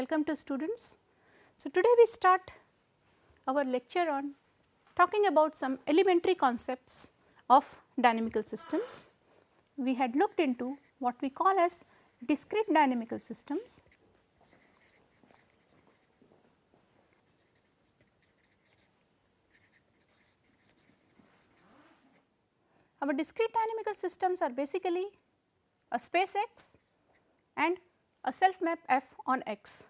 welcome to students. So, today we start our lecture on talking about some elementary concepts of dynamical systems. We had looked into what we call as discrete dynamical systems. Our discrete dynamical systems are basically a space X and a self map F on X.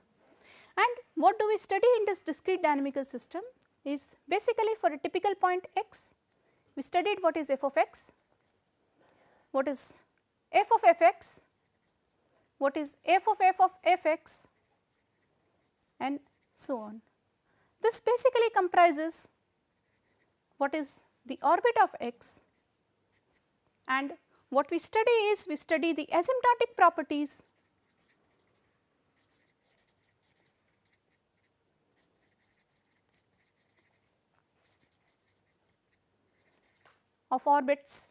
And what do we study in this discrete dynamical system is basically for a typical point X, we studied what is f of x, what is f of fx, what is f of fx and so on. This basically comprises what is the orbit of x, and what we study is we study the asymptotic properties of orbits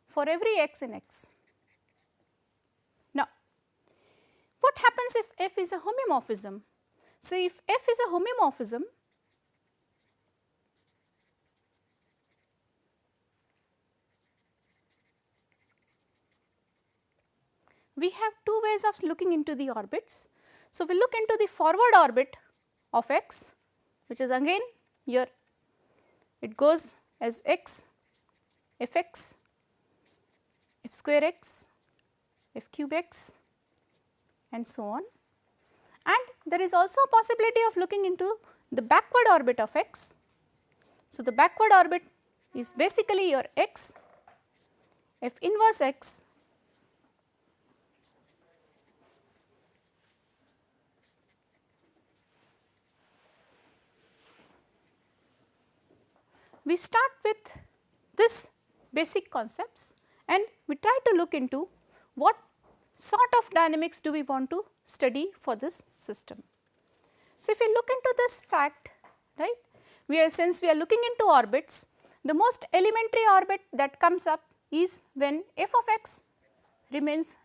for every x in X. Now, what happens if f is a homeomorphism? So, if f is a homeomorphism, we have two ways of looking into the orbits. So, we look into the forward orbit of x, which is again here it goes as x, fx, f square x, f cube x and so on. And there is also a possibility of looking into the backward orbit of x. So, the backward orbit is basically your x, f inverse x we start with this basic concepts and we try to look into what sort of dynamics do we want to study for this system. So, if we look into this fact, right, since we are looking into orbits, the most elementary orbit that comes up is when f of x remains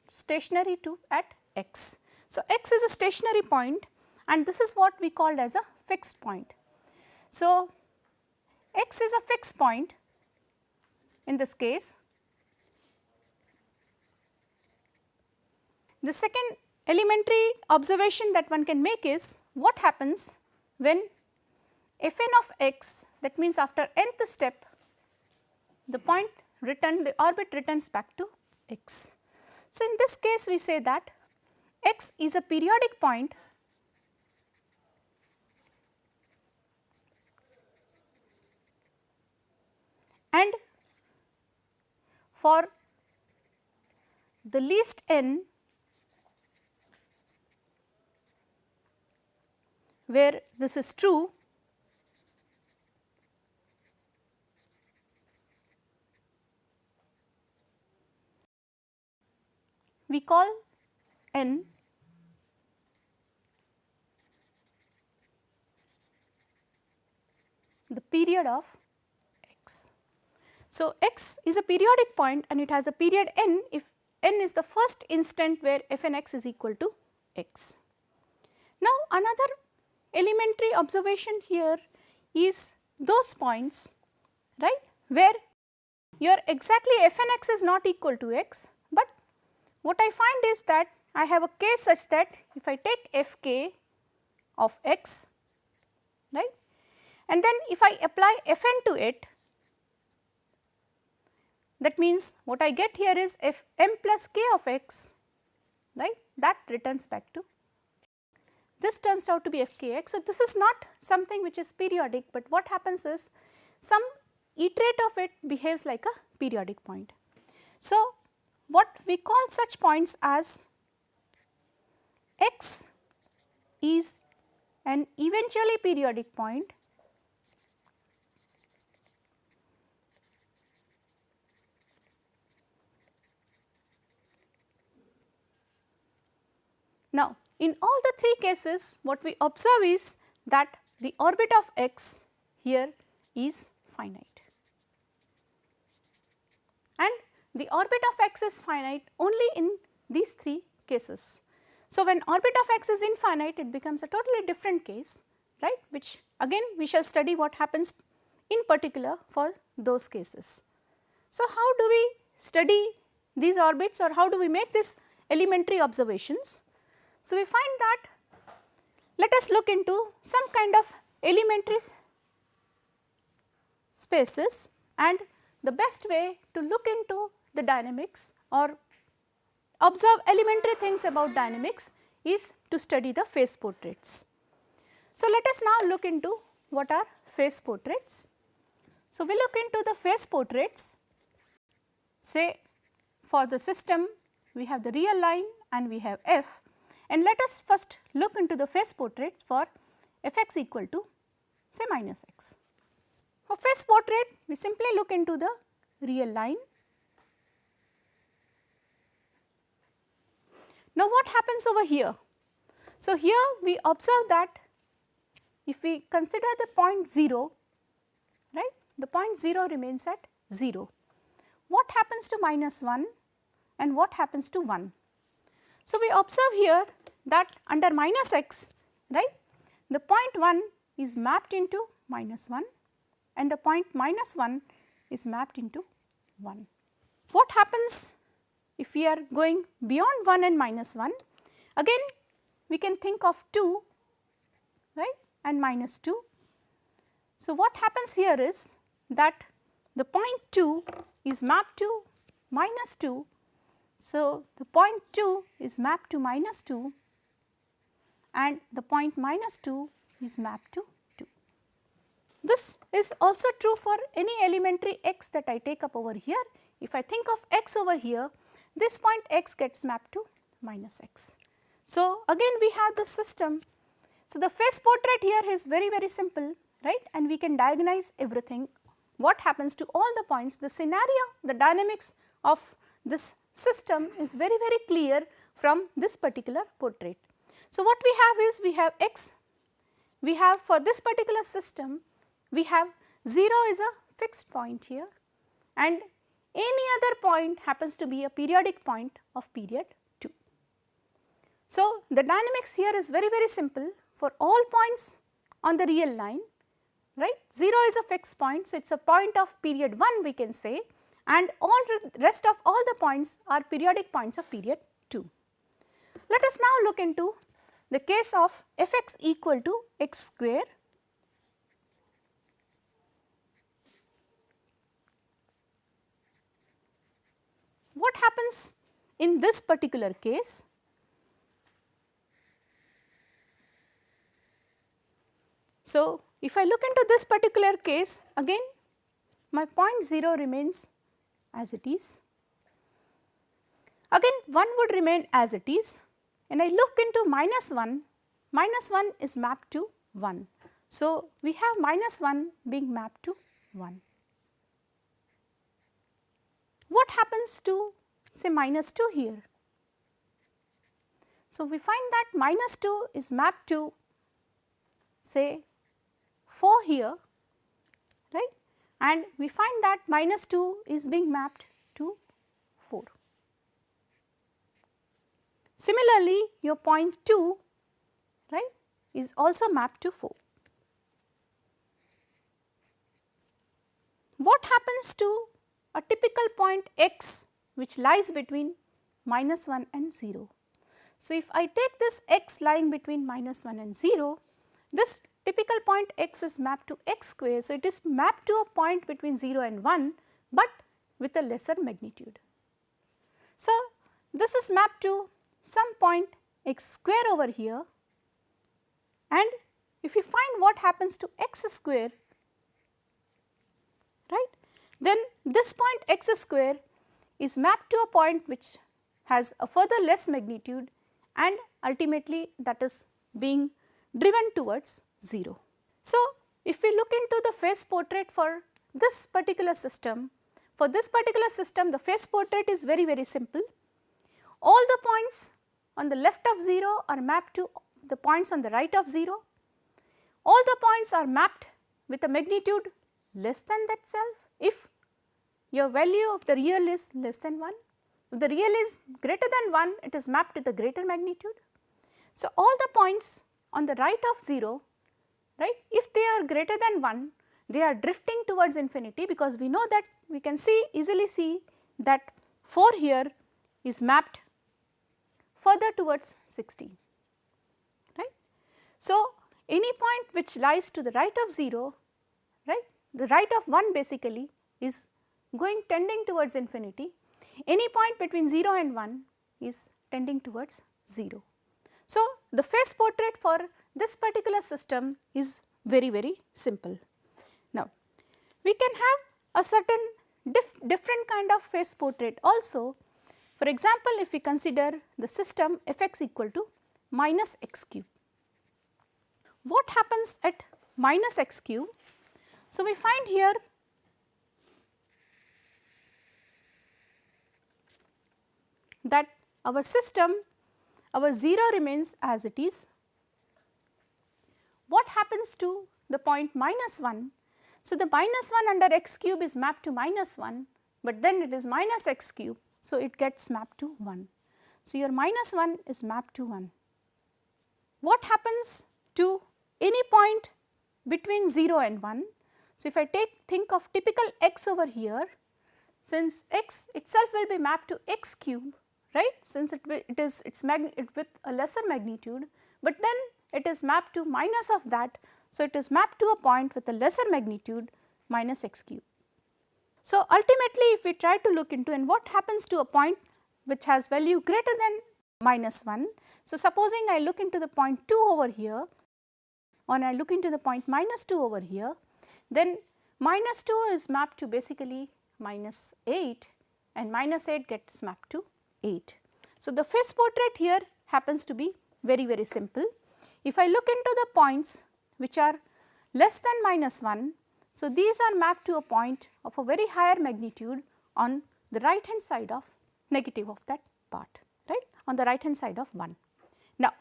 stationary to at x. So, x is a stationary point and this is what we called as a fixed point. So, x is a fixed point in this case. The second elementary observation that one can make is what happens when fn of x, that means after nth step the orbit returns back to x. So, in this case we say that x is a periodic point and for the least n where this is true, we call n the period of x. So, x is a periodic point and it has a period n if n is the first instant where f n x is equal to x. Now, another elementary observation here is those points, right, where your exactly f n x is not equal to x, but what I find is that I have a case such that if I take f k of x, right, and then if I apply f n to it, that means what I get here is f m plus k of x, right, that returns back to, this turns out to be f k x. So, this is not something which is periodic, but what happens is some iterate of it behaves like a periodic point. So, what we call such points as x is an eventually periodic point now. In all the three cases, what we observe is that the orbit of x here is finite, and the orbit of x is finite only in these three cases. So, when orbit of x is infinite, it becomes a totally different case, right, which again we shall study what happens in particular for those cases. So, how do we study these orbits, or how do we make these elementary observations? So, we find that, let us look into some kind of elementary spaces, and the best way to look into the dynamics or observe elementary things about dynamics is to study the phase portraits. So, let us now look into what are phase portraits. So, we look into the phase portraits. Say for the system we have the real line and we have f, and let us first look into the phase portraits for fx equal to say minus x. For phase portrait we simply look into the real line. Now, what happens over here? So, here we observe that if we consider the point 0, right, the point 0 remains at 0. What happens to minus 1 and what happens to 1? So, we observe here that under minus x, right, the point 1 is mapped into minus 1 and the point minus 1 is mapped into 1. What happens if we are going beyond 1 and minus 1? Again we can think of 2, right, and minus 2. So, what happens here is that the point 2 is mapped to minus 2. So, the point 2 is mapped to minus 2 and the point minus 2 is mapped to 2. This is also true for any elementary x that I take up over here. If I think of x over here, this point x gets mapped to minus x. So, again we have the system. So, the phase portrait here is very simple, right, and we can diagonalize everything, what happens to all the points. The scenario, the dynamics of this system is very clear from this particular portrait. So, what we have is we have x, we have for this particular system we have 0 is a fixed point here and any other point happens to be a periodic point of period 2. So, the dynamics here is very simple for all points on the real line, right. 0 is a fixed point, so it is a point of period 1 we can say, and all rest of all the points are periodic points of period 2. Let us now look into the case of fx equal to x square. What happens in this particular case? So, if I look into this particular case, again my point 0 remains as it is, again 1 would remain as it is, and I look into minus 1 is mapped to 1. So, we have minus 1 being mapped to 1. What happens to say minus 2 here? So, we find that minus 2 is mapped to say 4 here, right, and we find that minus 2 is being mapped to 4. Similarly, your point 2, right, is also mapped to 4. What happens to a typical point x which lies between minus 1 and 0? So, if I take this x lying between minus 1 and 0, this typical point x is mapped to x square. So, it is mapped to a point between 0 and 1, but with a lesser magnitude. So, this is mapped to some point x square over here, and if you find what happens to x square, right, then this point x square is mapped to a point which has a further less magnitude and ultimately that is being driven towards 0. So, if we look into the phase portrait for this particular system, the phase portrait is very simple. All the points on the left of 0 are mapped to the points on the right of 0. All the points are mapped with a magnitude less than that self if your value of the real is less than 1. If the real is greater than 1, it is mapped to the greater magnitude. So, all the points on the right of 0, right, if they are greater than 1, they are drifting towards infinity, because we know that we can easily see that 4 here is mapped further towards 60, right. So, any point which lies to the right of 0, right, the right of 1 basically is tending towards infinity, any point between 0 and 1 is tending towards 0. So, the phase portrait for this particular system is very simple. Now, we can have a certain different kind of phase portrait also. For example, if we consider the system fx equal to minus x cube. What happens at minus x cube? So, we find here that our system, our 0 remains as it is. What happens to the point minus 1? So, the minus 1 under x cube is mapped to minus 1, but then it is minus x cube. So, it gets mapped to 1. So, your minus 1 is mapped to 1. What happens to any point between 0 and 1? So, if I think of typical x over here, since x itself will be mapped to x cube, right, since it's with a lesser magnitude, but then it is mapped to minus of that. So, it is mapped to a point with a lesser magnitude minus x cube. So, ultimately if we try to look into and what happens to a point which has value greater than minus 1. So, supposing I look into the point 2 over here, or I look into the point minus 2 over here, then minus 2 is mapped to basically minus 8, and minus 8 gets mapped to 8. So, the phase portrait here happens to be very simple. If I look into the points which are less than minus 1, so these are mapped to a point of a very higher magnitude on the right hand side of negative of that part, right, on the right hand side of 1. Now,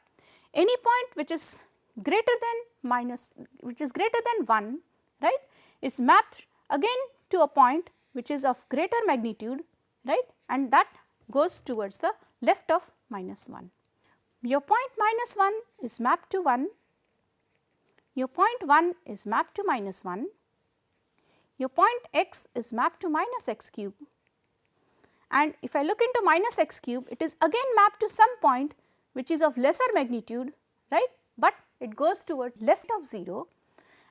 any point which is greater than 1, right, is mapped again to a point which is of greater magnitude, right, and that goes towards the left of minus 1. Your point minus 1 is mapped to 1, your point 1 is mapped to minus 1, your point x is mapped to minus x cube, and if I look into minus x cube, it is again mapped to some point which is of lesser magnitude, right, but it goes towards left of 0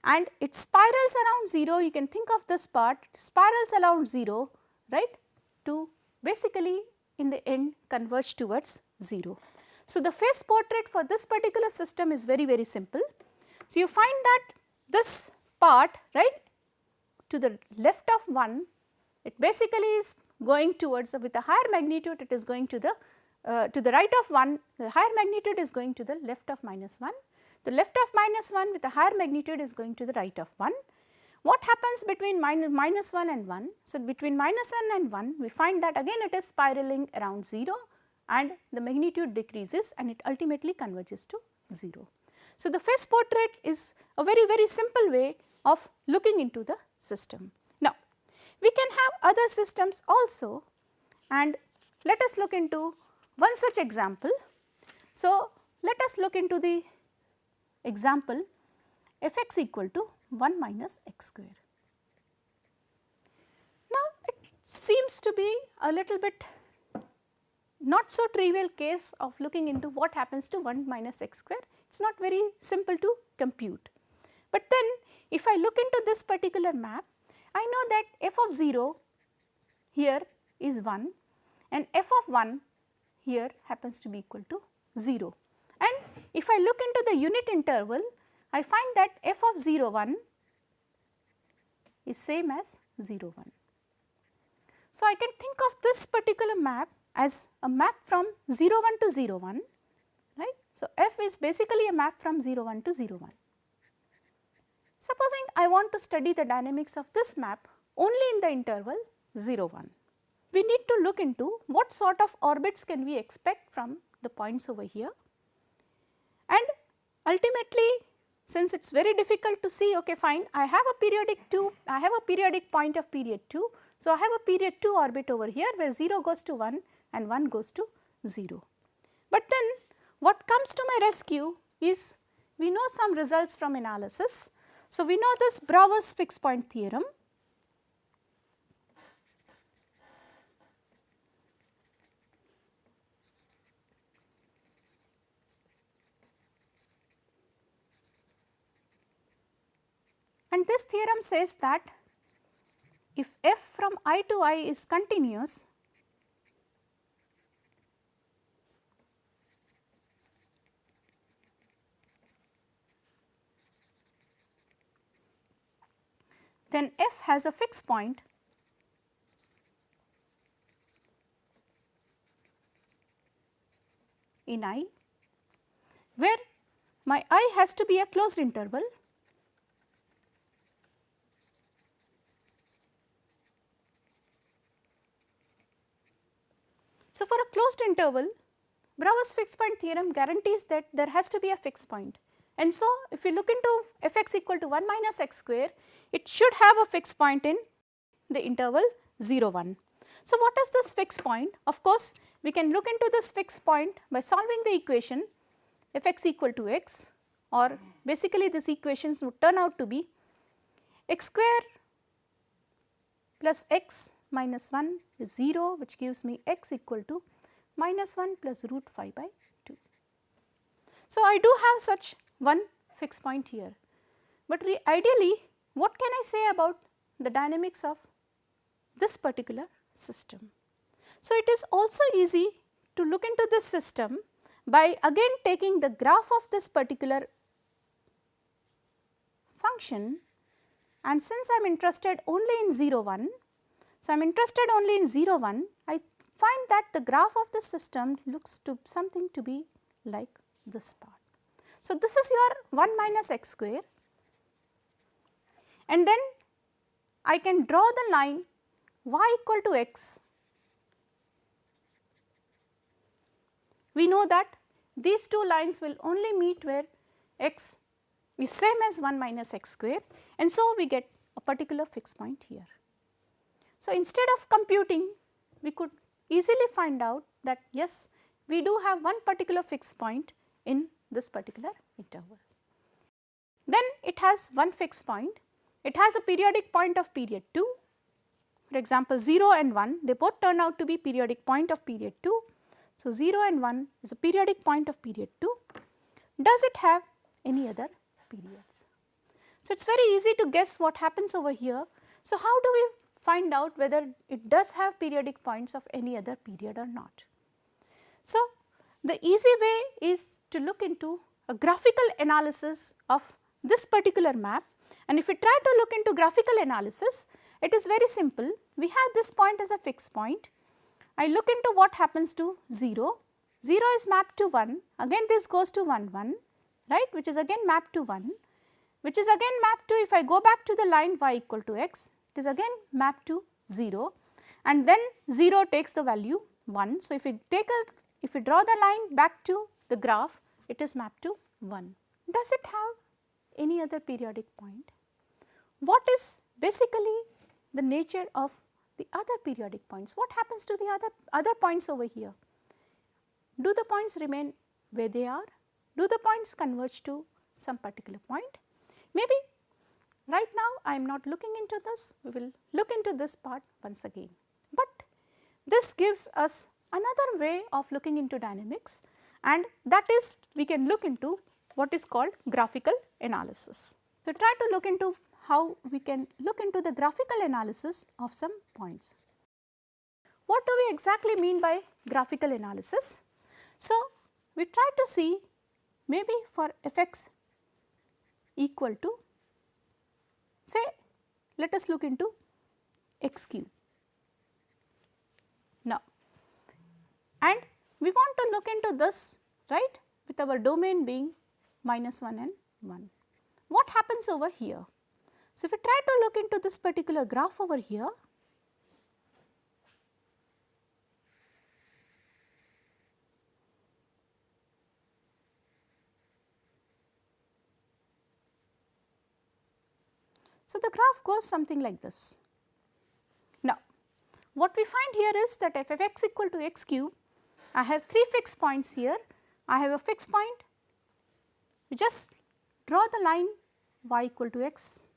and it spirals around 0. You can think of this part, it spirals around 0, right, to basically in the end converge towards 0. So, the phase portrait for this particular system is very simple. So, you find that this part, right, to the left of 1, it basically is going towards with a higher magnitude, it is going to the right of 1, the higher magnitude is going to the left of minus 1, the left of minus 1 with a higher magnitude is going to the right of 1. What happens between minus 1 and 1? So, between minus 1 and 1, we find that again it is spiraling around 0 and the magnitude decreases and it ultimately converges to 0. So, the phase portrait is a very simple way of looking into the system. Now, we can have other systems also, and let us look into one such example. So, let us look into the example fx equal to 1 minus x square. Now, it seems to be a little bit not so trivial case of looking into what happens to 1 minus x square. It is not very simple to compute. But then if I look into this particular map, I know that f of 0 here is 1 and f of 1 here happens to be equal to 0. And if I look into the unit interval, I find that f of 0 1 is same as 0 1. So, I can think of this particular map as a map from 0 1 to 0 1, right. So, f is basically a map from 0 1 to 0 1. Supposing I want to study the dynamics of this map only in the interval 0 1. We need to look into what sort of orbits can we expect from the points over here, and ultimately since it is very difficult to see, okay fine, I have a periodic point of period 2. So, I have a period 2 orbit over here where 0 goes to 1 and 1 goes to 0. But then what comes to my rescue is we know some results from analysis. So, we know this Brouwer's fixed point theorem. And this theorem says that if f from I to I is continuous, then f has a fixed point in I, where my I has to be a closed interval So, for a closed interval, Brouwer's fixed point theorem guarantees that there has to be a fixed point. And so, if you look into f x equal to 1 minus x square, it should have a fixed point in the interval 0 1. So, what is this fixed point? Of course, we can look into this fixed point by solving the equation f x equal to x, or basically these equations would turn out to be x square plus x minus 1 is 0, which gives me x equal to minus 1 plus root 5 by 2. So, I do have such one fixed point here, but ideally what can I say about the dynamics of this particular system? So, it is also easy to look into this system by again taking the graph of this particular function, and since I am interested only in 0 1, so I am interested only in 0 1, I find that the graph of the system looks to something to be like this part. So, this is your 1 minus x square, and then I can draw the line y equal to x. We know that these two lines will only meet where x is same as 1 minus x square, and so we get a particular fixed point here. So, instead of computing, we could easily find out that yes, we do have one particular fixed point in this particular interval. Then it has one fixed point, it has a periodic point of period 2, for example 0 and 1, they both turn out to be periodic point of period 2. So, 0 and 1 is a periodic point of period 2. Does it have any other periods? So, it is very easy to guess what happens over here. So, how do we find out whether it does have periodic points of any other period or not? So, the easy way is to look into a graphical analysis of this particular map, and if we try to look into graphical analysis, it is very simple. We have this point as a fixed point. I look into what happens to 0, 0 is mapped to 1, again this goes to 1 1, right, which is again mapped to 1, which is again mapped to, if I go back to the line y equal to x, it is again mapped to 0, and then 0 takes the value 1. So, if we draw the line back to the graph, it is mapped to 1. Does it have any other periodic point? What is basically the nature of the other periodic points? What happens to the other points over here? Do the points remain where they are? Do the points converge to some particular point? Maybe right now I am not looking into this, we will look into this part once again. But this gives us another way of looking into dynamics, and that is we can look into what is called graphical analysis. So, try to look into how we can look into the graphical analysis of some points. What do we exactly mean by graphical analysis? So, we try to see maybe for f x equal to, say, let us look into x cube. Now, and we want to look into this, right, with our domain being minus 1 and 1. What happens over here? So, if we try to look into this particular graph over here, so the graph goes something like this. Now, what we find here is that if f x equal to x cube, I have 3 fixed points here. I have a fixed point, we just draw the line y equal to x,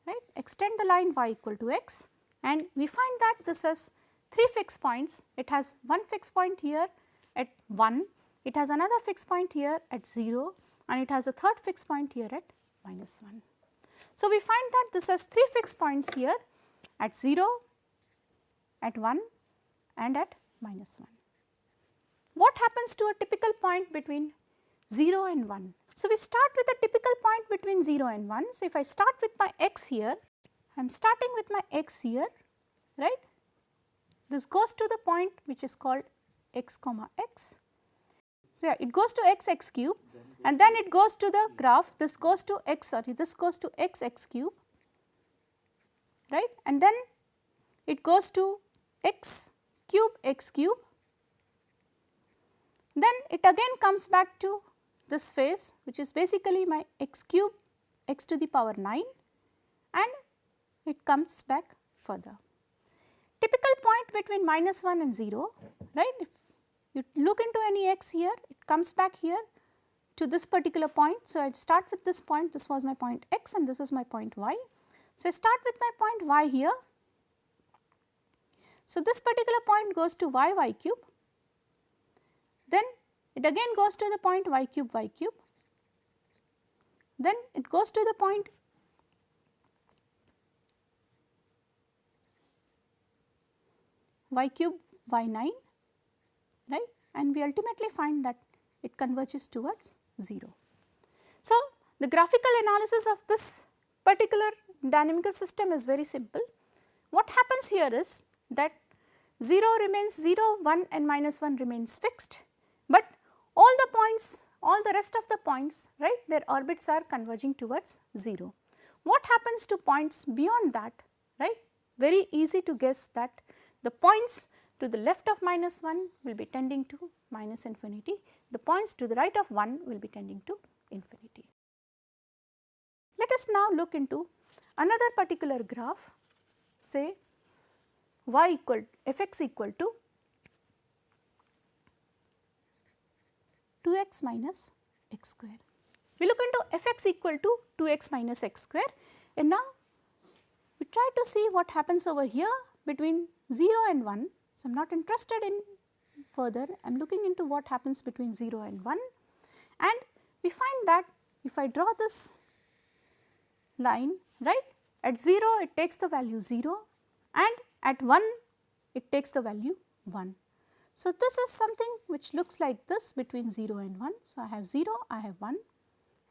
right, extend the line y equal to x, and we find that this has 3 fixed points. It has one fixed point here at 1, it has another fixed point here at 0, and it has a third fixed point here at -1. So, we find that this has 3 fixed points here at 0, at 1 and at -1. What happens to a typical point between 0 and 1? So, we start with a typical point between 0 and 1. So, if I start with my x here, I am starting with my x here, right. This goes to the point which is called x comma x. So, yeah, it goes to x cube, and then it goes to the graph, this goes to this goes to x cube, right, and then it goes to x cube, then it again comes back to this phase, which is basically my x cube x to the power 9, and it comes back further. Typical point between -1 and 0, right. If you look into any x here, it comes back here to this particular point. So, I start with this point, this was my point x and this is my point y. So, I start with my point y here. So, this particular point goes to y cube, then it again goes to the point y cube, then it goes to the point y cube y9, right, and we ultimately find that it converges towards 0. So, the graphical analysis of this particular dynamical system is very simple. What happens here is that 0 remains 0, 1 and -1 remains fixed, but all the points, all the rest of the points, right, their orbits are converging towards 0. What happens to points beyond that, right? Very easy to guess that the points to the left of -1 will be tending to -infinity, the points to the right of 1 will be tending to infinity. Let us now look into another particular graph, say fx equal to 2x minus x square. We look into fx equal to 2x minus x square, and now we try to see what happens over here between 0 and 1. So, I am not interested in further, I am looking into what happens between 0 and 1, and we find that if I draw this line, right, at 0 it takes the value 0 and at 1 it takes the value 1. So, this is something which looks like this between 0 and 1. So, I have 0, I have 1,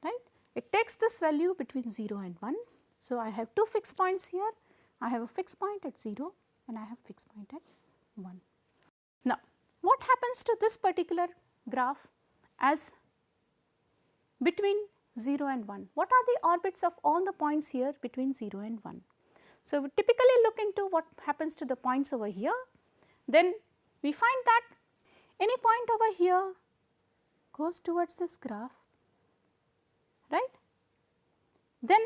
right. It takes this value between 0 and 1. So, I have 2 fixed points here, I have a fixed point at 0 and I have fixed point at 1. Now, what happens to this particular graph as between 0 and 1? What are the orbits of all the points here between 0 and 1? So, we typically look into what happens to the points over here, then we find that any point over here goes towards this graph, right. Then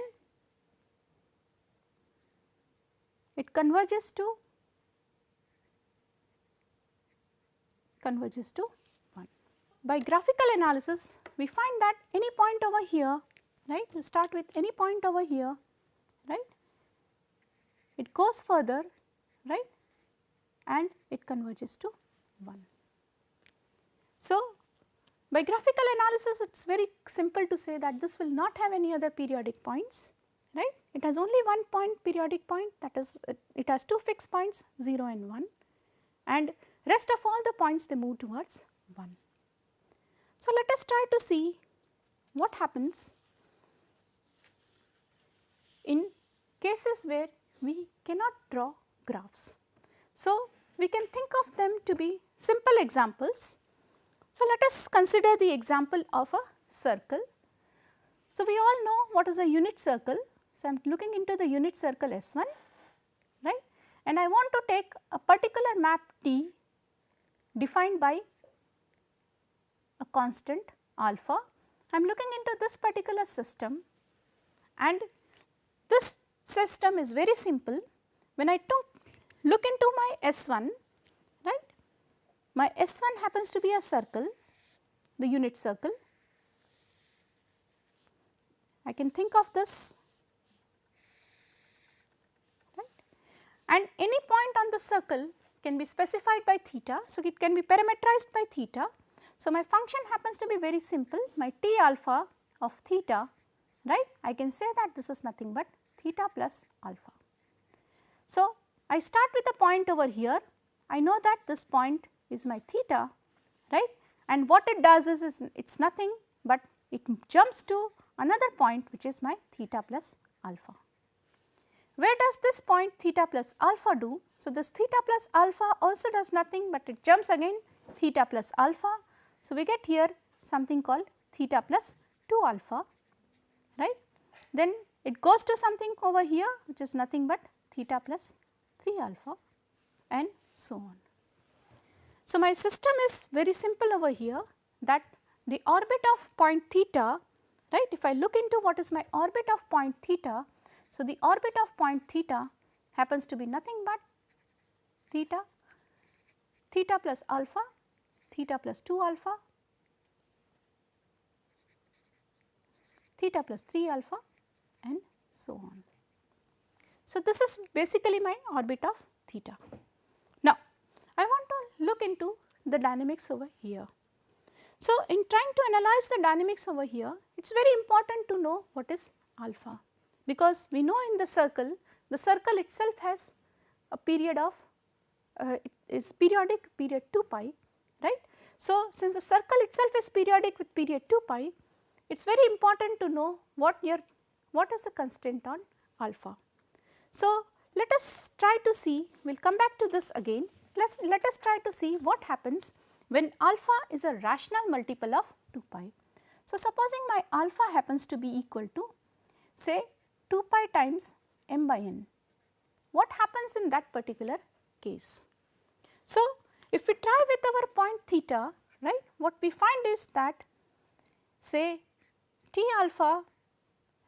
it converges to 1. By graphical analysis, we find that any point over here, right, you start with any point over here, right, it goes further, right, and it converges to 1. So, by graphical analysis, it is very simple to say that this will not have any other periodic points, right. It has only one point periodic point, that is it has 2 fixed points 0 and 1, and rest of all the points they move towards 1. So, let us try to see what happens in cases where we cannot draw graphs. So, we can think of them to be simple examples. So, let us consider the example of a circle. So, we all know what is a unit circle. So, I am looking into the unit circle S1, right, and I want to take a particular map T defined by a constant alpha. I am looking into this particular system, and this system is very simple. When I look into my S1, right, my S1 happens to be a circle, the unit circle. I can think of this, right, and any point on the circle can be specified by theta. So, it can be parameterized by theta. So, my function happens to be very simple, my T alpha of theta, right. I can say that this is nothing but theta plus alpha. So, I start with a point over here, I know that this point is my theta, right, and what it does is it is nothing but it jumps to another point which is my theta plus alpha. Where does this point theta plus alpha do? So, this theta plus alpha also does nothing but it jumps again theta plus alpha. So, we get here something called theta plus 2 alpha, right. Then it goes to something over here which is nothing but theta plus 3 alpha and so on. So, my system is very simple over here, that the orbit of point theta, right, if I look into what is my orbit of point theta. So, the orbit of point theta happens to be nothing but theta, theta plus alpha, theta plus 2 alpha, theta plus 3 alpha and so on. So, this is basically my orbit of theta. Now, I want to look into the dynamics over here. So, in trying to analyze the dynamics over here, it is very important to know what is alpha, because we know in the circle itself has a period of it is periodic, period 2 pi, right. So, since the circle itself is periodic with period 2 pi, it is very important to know what is the constraint on alpha. So, let us try to see, we will come back to this again, let us try to see what happens when alpha is a rational multiple of 2 pi. So, supposing my alpha happens to be equal to say 2 pi times m by n, what happens in that particular case? So, if we try with our point theta, right, what we find is that say T alpha,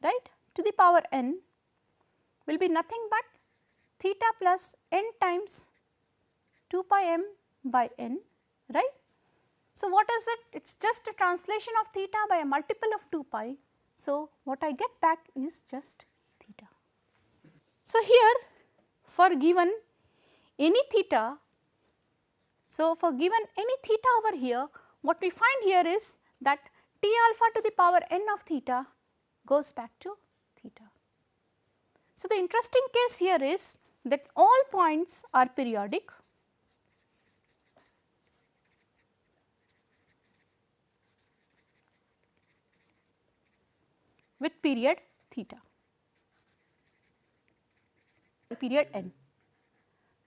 right, to the power n will be nothing but theta plus n times 2 pi m by n, right. So, what is it? It is just a translation of theta by a multiple of 2 pi. So, what I get back is just theta. So, here for given any theta, so for given any theta over here, what we find here is that T alpha to the power n of theta goes back to theta. So, the interesting case here is that all points are periodic with period theta, period n,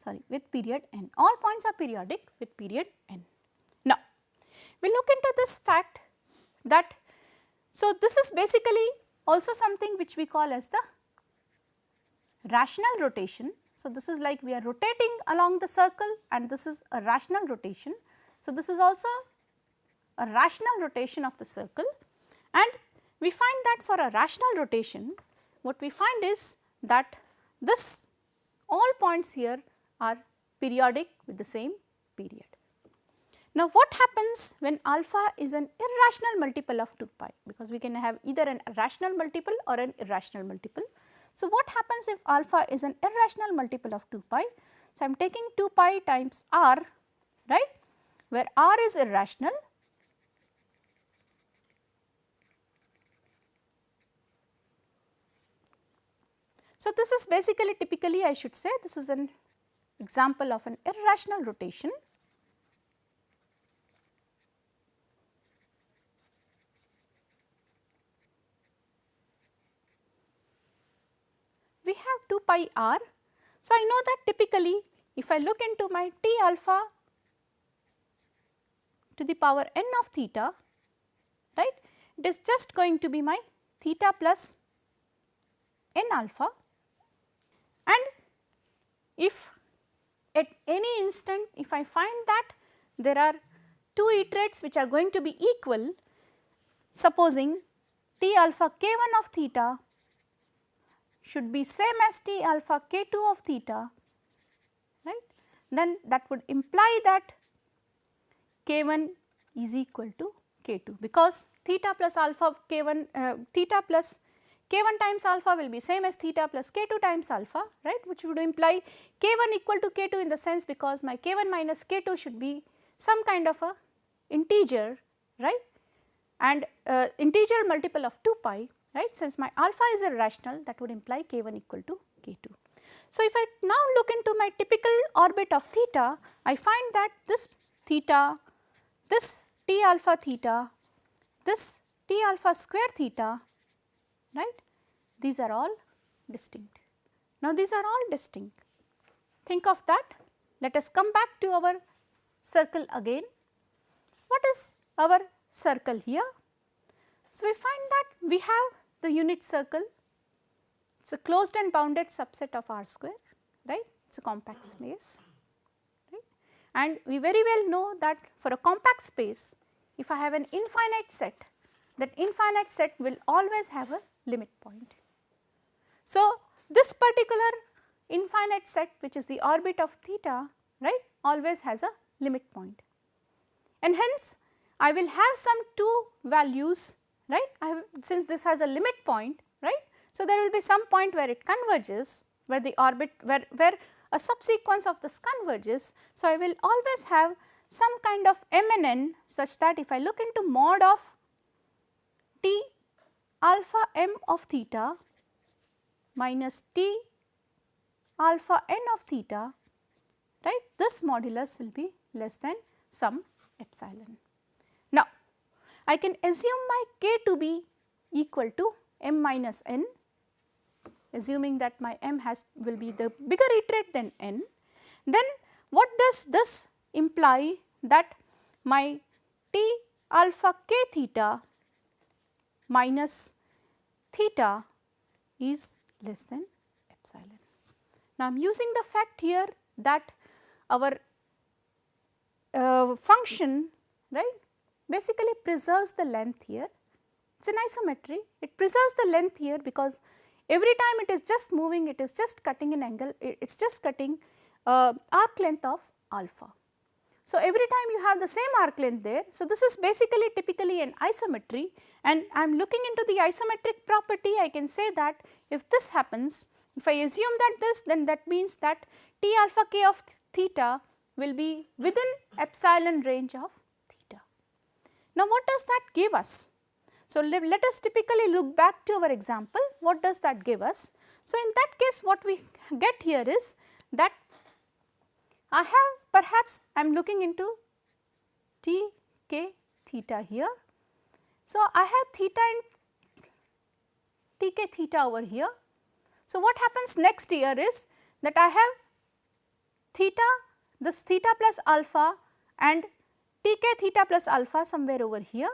sorry, with period n. All points are periodic with period n. Now, we look into this fact that, so this is basically also something which we call as the rational rotation. So, this is like we are rotating along the circle and this is a rational rotation. So, this is also a rational rotation of the circle, and we find that for a rational rotation, what we find is that this all points here are periodic with the same period. Now, what happens when alpha is an irrational multiple of 2 pi, because we can have either an rational multiple or an irrational multiple. So, what happens if alpha is an irrational multiple of 2 pi? So, I am taking 2 pi times r, right, where r is irrational. So, this is basically typically I should say this is an example of an irrational rotation. We have 2 pi r. So, I know that typically if I look into my T alpha to the power n of theta, right, it is just going to be my theta plus n alpha, and if at any instant if I find that there are 2 iterates which are going to be equal, supposing T alpha k1 of theta should be same as T alpha k2 of theta, right, then that would imply that k1 is equal to k2, because theta plus alpha k1 theta plus k1 times alpha will be same as theta plus k2 times alpha, right, which would imply k1 equal to k2 in the sense because my k1 minus k2 should be some kind of a integer, right, and integer multiple of 2 pi, right. Since my alpha is a rational, that would imply k1 equal to k2. So, if I now look into my typical orbit of theta, I find that this theta, this T alpha theta, this T alpha square theta, right, these are all distinct. Now, these are all distinct. Think of that. Let us come back to our circle again. What is our circle here? So, we find that we have the unit circle. It is a closed and bounded subset of R square, right, it is a compact space, right. And we very well know that for a compact space, if I have an infinite set, that infinite set will always have a limit point. So, this particular infinite set, which is the orbit of theta, right, always has a limit point, and hence I will have some 2 values, right, since this has a limit point, right. So, there will be some point where it converges, where the orbit, where a subsequence of this converges. So, I will always have some kind of m and n such that if I look into mod of T alpha m of theta minus T alpha n of theta, right, this modulus will be less than some epsilon. Now, I can assume my k to be equal to m minus n, assuming that my m will be the bigger iterate than n. Then what does this imply? That my T alpha k theta minus theta is less than epsilon. Now, I am using the fact here that our function, right, basically preserves the length here. It is an isometry, it preserves the length here because every time it is just moving, it is just cutting an angle, it is just cutting arc length of alpha. So, every time you have the same arc length there. So, this is basically typically an isometry, and I am looking into the isometric property. I can say that if this happens, if I assume that this, then that means that T alpha k of theta will be within epsilon range of theta. Now, what does that give us? So, let us typically look back to our example. What does that give us? So, in that case, what we get here is that I have, perhaps I am looking into T k theta here. So, I have theta and T k theta over here. So, what happens next here is that I have theta, this theta plus alpha and T k theta plus alpha somewhere over here.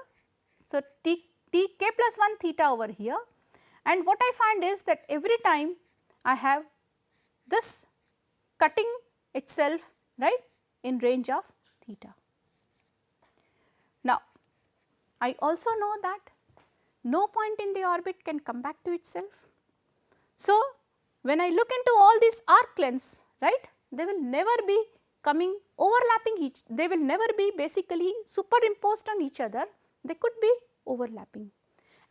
So, T k plus 1 theta over here, and what I find is that every time I have this cutting itself, right, in range of theta. Now, I also know that no point in the orbit can come back to itself. So, when I look into all these arc lengths, right, they will never be coming overlapping each, they will never be basically superimposed on each other, they could be overlapping.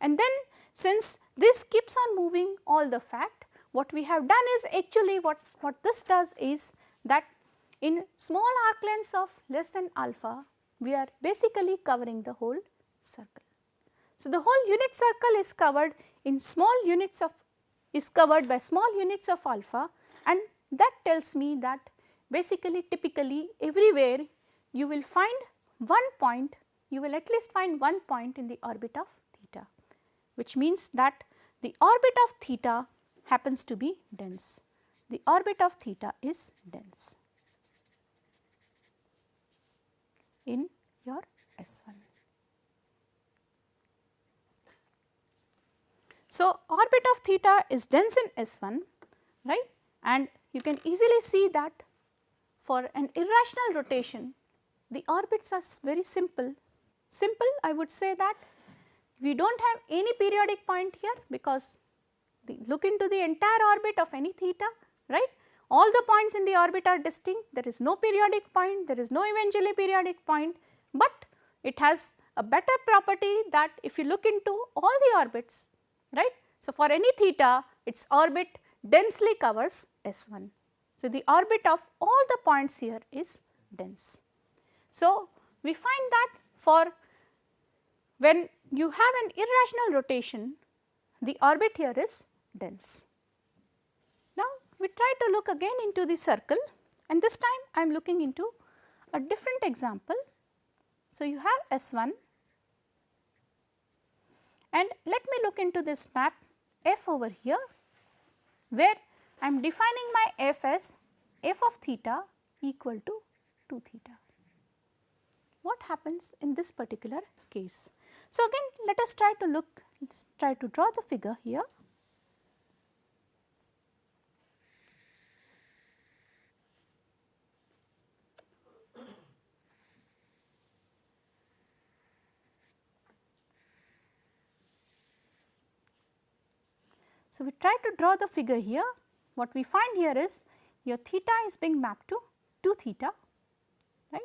And then since this keeps on moving all the fact, what we have done is actually what this does is that in small arc lengths of less than alpha, we are basically covering the whole circle. So, the whole unit circle is covered in small units of, is covered by small units of alpha, and that tells me that basically typically everywhere you will find one point, you will at least find one point in the orbit of theta, which means that the orbit of theta happens to be dense. The orbit of theta is dense in your S1. So, orbit of theta is dense in S1, right, and you can easily see that for an irrational rotation, the orbits are very simple. Simple, I would say that we do not have any periodic point here because look into the entire orbit of any theta, right. All the points in the orbit are distinct, there is no periodic point, there is no eventually periodic point, but it has a better property that if you look into all the orbits, right. So, for any theta its orbit densely covers S1. So, the orbit of all the points here is dense. So, we find that for when you have an irrational rotation, the orbit here is dense. Now, we try to look again into the circle, and this time I am looking into a different example. So, you have S1, and let me look into this map f over here, where I am defining my f as f of theta equal to 2 theta. What happens in this particular case? So, again let us try to draw the figure here. So, we try to draw the figure here. What we find here is your theta is being mapped to 2 theta, right.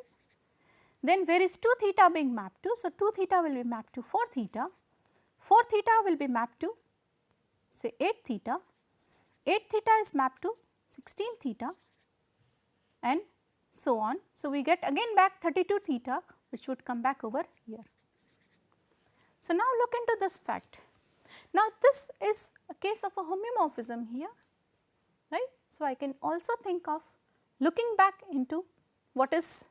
Then where is 2 theta being mapped to? So, 2 theta will be mapped to 4 theta, 4 theta will be mapped to say 8 theta, 8 theta is mapped to 16 theta and so on. So, we get again back 32 theta, which would come back over here. So, now look into this fact. Now, this is a case of a homeomorphism here, right. So, I can also think of looking back into what is,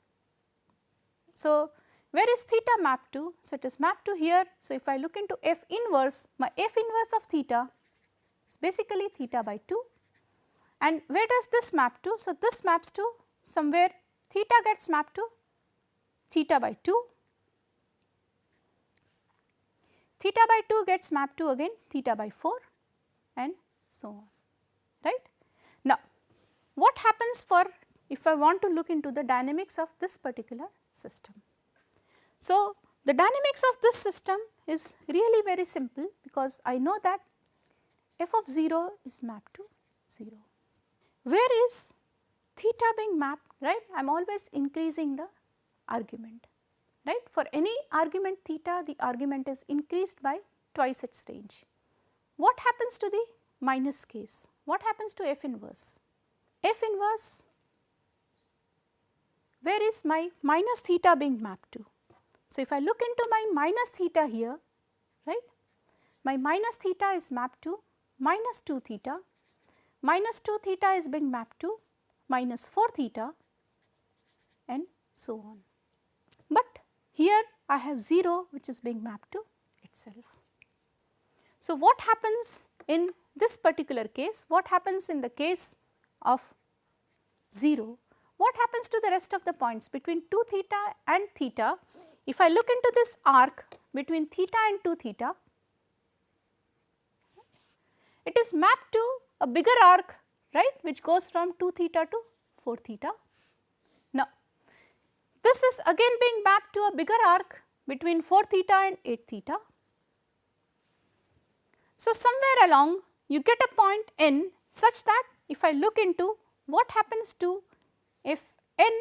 so where is theta mapped to? So, it is mapped to here. So, if I look into f inverse, my f inverse of theta is basically theta by 2, and where does this map to? So, this maps to somewhere theta gets mapped to theta by 2, theta by 2 gets mapped to again theta by 4 and so on, right. Now, what happens for if I want to look into the dynamics of this particular system? So, the dynamics of this system is really very simple, because I know that f of 0 is mapped to 0. Where is theta being mapped, right? I am always increasing the argument, right. For any argument theta, the argument is increased by twice its range. What happens to the minus case? What happens to f inverse? F inverse, where is my minus theta being mapped to? So, if I look into my minus theta here, right, my minus theta is mapped to minus 2 theta, minus 2 theta is being mapped to minus 4 theta and so on. But here I have 0 which is being mapped to itself. So, what happens in this particular case? What happens in the case of 0? What happens to the rest of the points between 2 theta and theta? If I look into this arc between theta and 2 theta, it is mapped to a bigger arc, right, which goes from 2 theta to 4 theta. Now, this is again being mapped to a bigger arc between 4 theta and 8 theta. So, somewhere along you get a point n such that if I look into what happens to if n,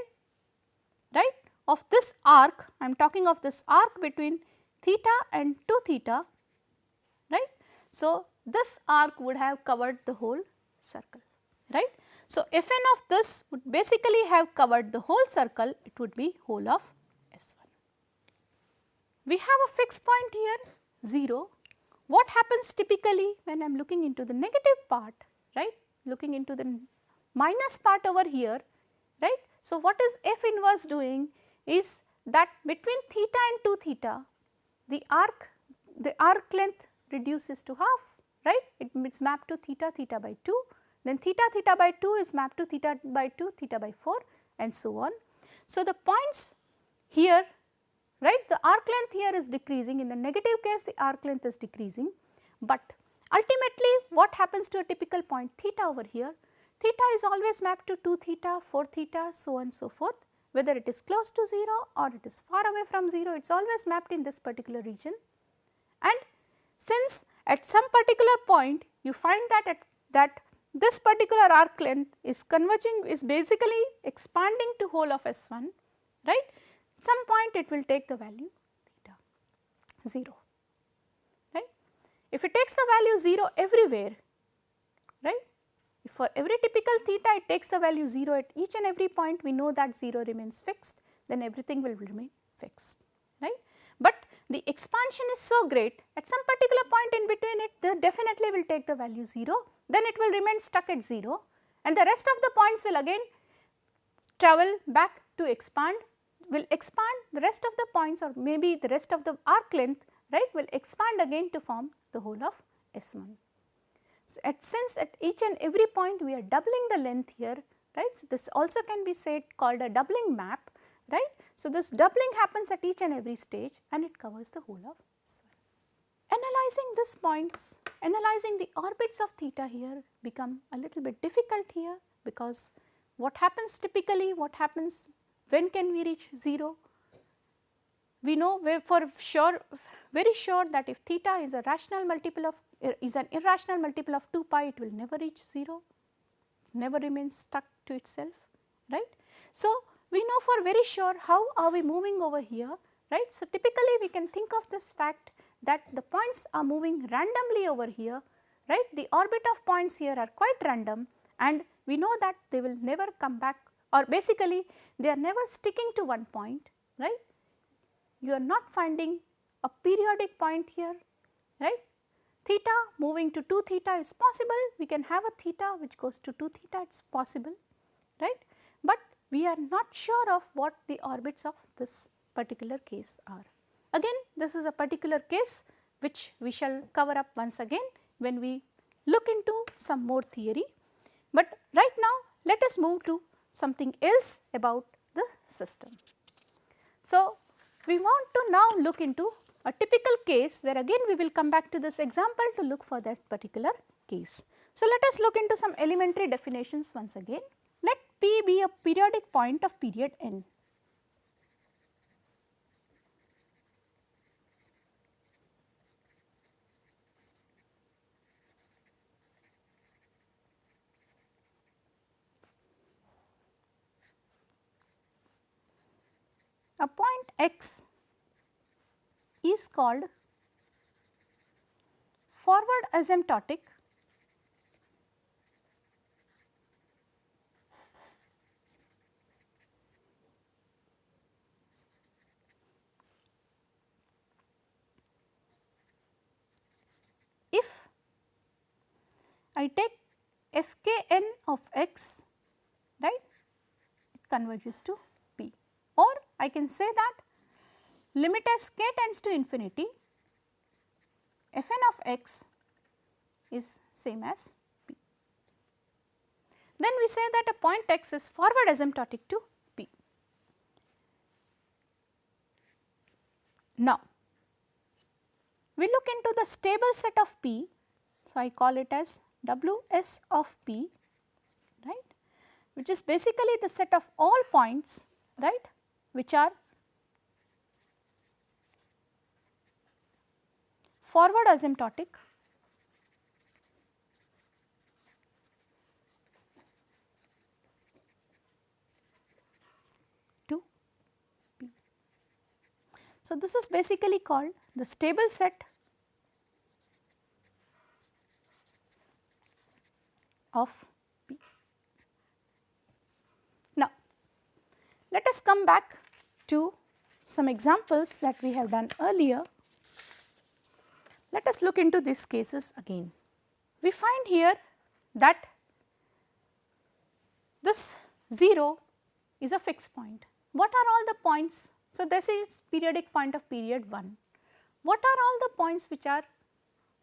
right, of this arc, I am talking of this arc between theta and 2 theta, right. So, this arc would have covered the whole circle, right. So, f n of this would basically have covered the whole circle, it would be whole of S1. We have a fixed point here 0. What happens typically when I am looking into the negative part, right, looking into the minus part over here, right. So, what is f inverse doing is that between theta and 2 theta, the arc length reduces to half, right. It is mapped to theta, theta by 2, then theta, theta by 2 is mapped to theta by 2, theta by 4 and so on. So, the points here, right, the arc length here is decreasing. In the negative case, the arc length is decreasing, but ultimately what happens to a typical point theta over here? Theta is always mapped to 2 theta, 4 theta, so on and so forth. Whether it is close to 0 or it is far away from 0, it is always mapped in this particular region. And since at some particular point you find that this particular arc length is converging, is basically expanding to whole of S1, right, some point it will take the value theta. 0, right. If it takes the value 0 everywhere, right, if for every typical theta it takes the value 0 at each and every point, we know that 0 remains fixed, then everything will remain fixed, right. But the expansion is so great, at some particular point in between it, they definitely will take the value 0, then it will remain stuck at 0, and the rest of the points will again travel back to expand, will expand the rest of the points, or maybe the rest of the arc length, right, will expand again to form the whole of S1. So, since at each and every point we are doubling the length here, right. So, this also can be said called a doubling map, right. So, this doubling happens at each and every stage and it covers the whole of S1. Analyzing these points, analyzing the orbits of theta here become a little bit difficult here, because what happens typically, what happens, when can we reach 0? We know for sure, very sure, that if theta is a rational multiple of, is an irrational multiple of 2 pi, it will never reach 0, never remains stuck to itself, right. So, we know for very sure how are we moving over here, right. So, typically we can think of this fact that the points are moving randomly over here, right. The orbit of points here are quite random, and we know that they will never come back, or basically they are never sticking to one point, right. You are not finding a periodic point here, right. Theta moving to 2 theta is possible, we can have a theta which goes to 2 theta, it is possible, right. But we are not sure of what the orbits of this particular case are. Again, this is a particular case which we shall cover up once again when we look into some more theory. But right now, let us move to something else about the system. So, we want to now look into a typical case where again we will come back to this example to look for that particular case. So, let us look into some elementary definitions once again. Let P be a periodic point of period n. A point x is called forward asymptotic if I take fkn of x, right, it converges to P, or I can say that limit as k tends to infinity, fn of x is same as P. Then we say that a point x is forward asymptotic to P. Now, we look into the stable set of P, so I call it as Ws of P, right, which is basically the set of all points, right, which are forward asymptotic to P. So, this is basically called the stable set of P. Now, let us come back to some examples that we have done earlier. Let us look into these cases again. We find here that this 0 is a fixed point. What are all the points? So, this is periodic point of period 1. What are all the points which are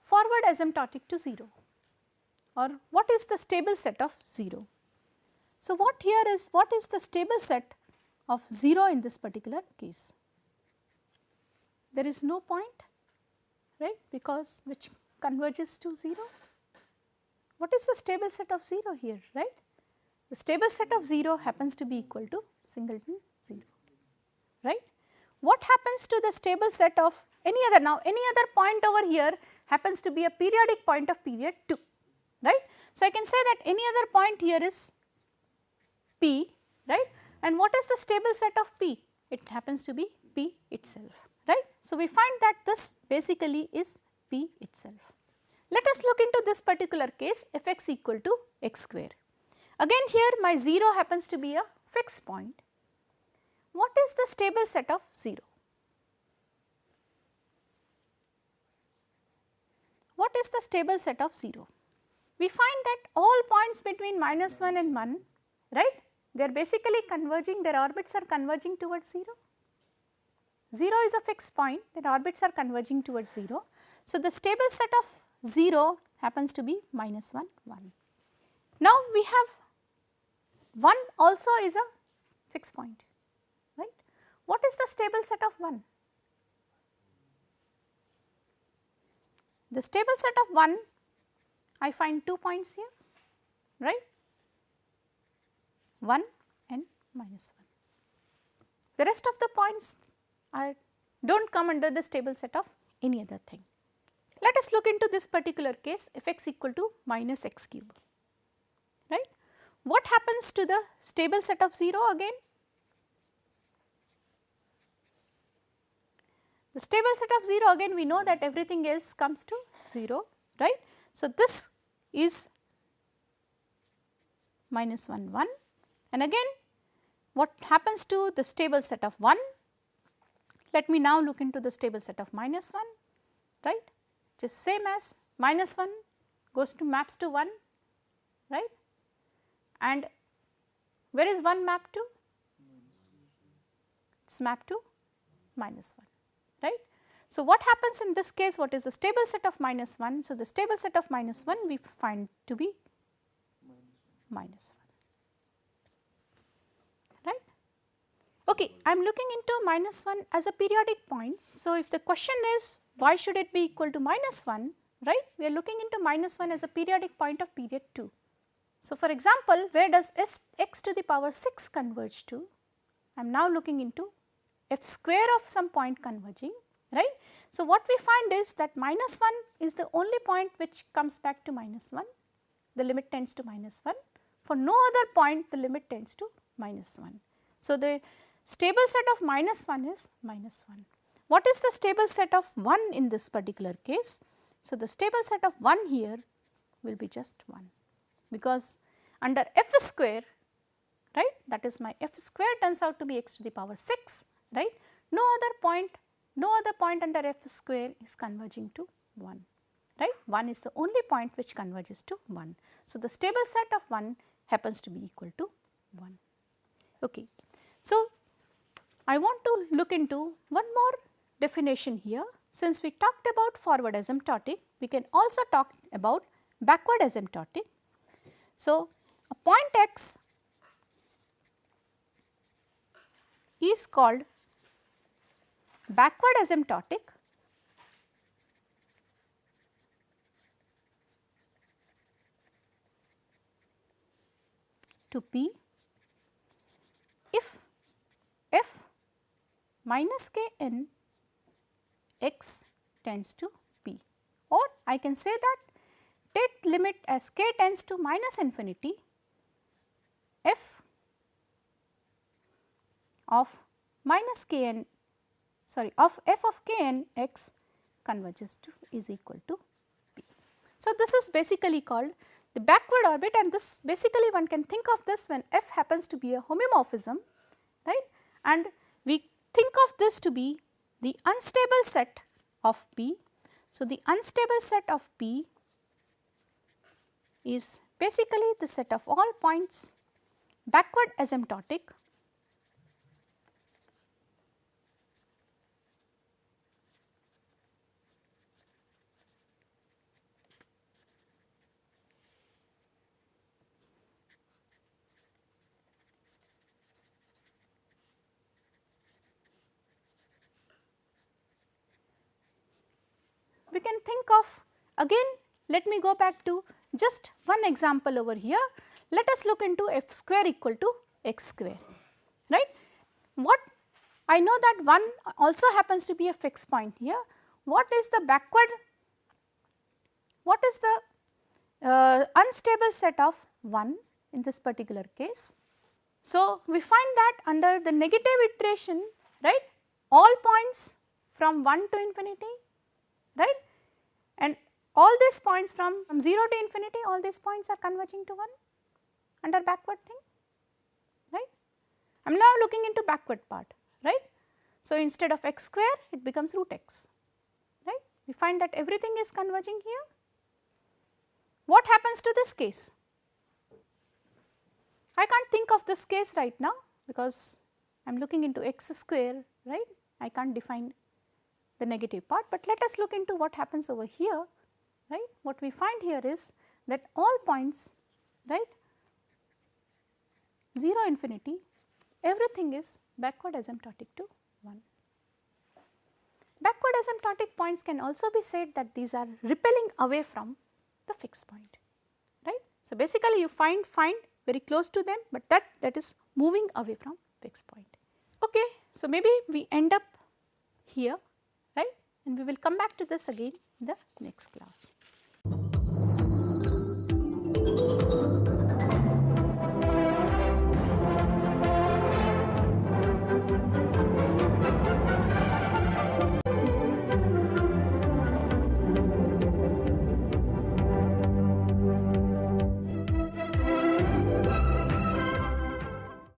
forward asymptotic to 0, or what is the stable set of 0? So, what is the stable set of 0 in this particular case? There is no point, right, because which converges to 0. What is the stable set of 0 here, right? The stable set of 0 happens to be equal to singleton 0, right. What happens to the stable set of any other, now any other point over here happens to be a periodic point of period 2, right. So, I can say that any other point here is P, right, and what is the stable set of P? It happens to be P itself, right. So, we find that this basically is P itself. Let us look into this particular case f x equal to x square. Again here my 0 happens to be a fixed point. What is the stable set of 0? What is the stable set of 0? We find that all points between minus 1 and 1, right, they are basically converging, their orbits are converging towards 0. 0 is a fixed point, their orbits are converging towards 0. So, the stable set of 0 happens to be minus 1, 1. Now, we have 1 also is a fixed point, right. What is the stable set of 1? The stable set of 1, I find 2 points here, right, 1 and minus 1. The rest of the points do not come under the stable set of any other thing. Let us look into this particular case f x equal to minus x cube, right. What happens to the stable set of 0 again? The stable set of 0 again we know that everything else comes to 0, right. So, this is minus 1, 1, and again what happens to the stable set of 1? Let me now look into the stable set of minus 1, right, just same as minus 1 goes to maps to 1, right, and where is 1 mapped to? It is mapped to minus 1, right. So, what happens in this case? What is the stable set of minus 1? So, the stable set of minus 1 we find to be minus 1, right. Okay, I am looking into minus 1 as a periodic point. So, if the question is why should it be equal to minus 1, right, we are looking into minus 1 as a periodic point of period 2. So, for example, where does x to the power 6 converge to? I am now looking into f square of some point converging, right. So, what we find is that minus 1 is the only point which comes back to minus 1, the limit tends to minus 1. For no other point the limit tends to minus 1. So, the stable set of minus 1 is minus 1. What is the stable set of 1 in this particular case? So, the stable set of 1 here will be just 1, because under f square, right, that is my f square turns out to be x to the power 6, right. No other point under f square is converging to 1, right. 1 is the only point which converges to 1. So, the stable set of 1 happens to be equal to 1. Okay. So, I want to look into one more definition here. Since we talked about forward asymptotic, we can also talk about backward asymptotic. So, a point x is called backward asymptotic to P if f minus k n x tends to P, or I can say that take limit as k tends to minus infinity, f of minus k n of f of k n x converges to is equal to P. So, this is basically called the backward orbit, and this basically one can think of this when f happens to be a homeomorphism, right, and we think of this to be the unstable set of P. So, the unstable set of P is basically the set of all points backward asymptotic we can think of. Again, let me go back to just one example over here. Let us look into f square equal to x square, right. What I know that 1 also happens to be a fixed point here. What is the unstable set of 1 in this particular case? So, we find that under the negative iteration, right, all points from 1 to infinity, right, and all these points from 0 to infinity, all these points are converging to 1 under backward thing, right. I am now looking into backward part, right. So, instead of x square it becomes root x, right. We find that everything is converging here. What happens to this case? I can't think of this case right now because I am looking into x square, right. I can't define the negative part, but let us look into what happens over here, right. What we find here is that all points, right, 0 infinity, everything is backward asymptotic to 1. Backward asymptotic points can also be said that these are repelling away from the fixed point, right. So, basically you find very close to them, but that is moving away from fixed point. Okay. So, maybe we end up here, right, and we will come back to this again in the next class.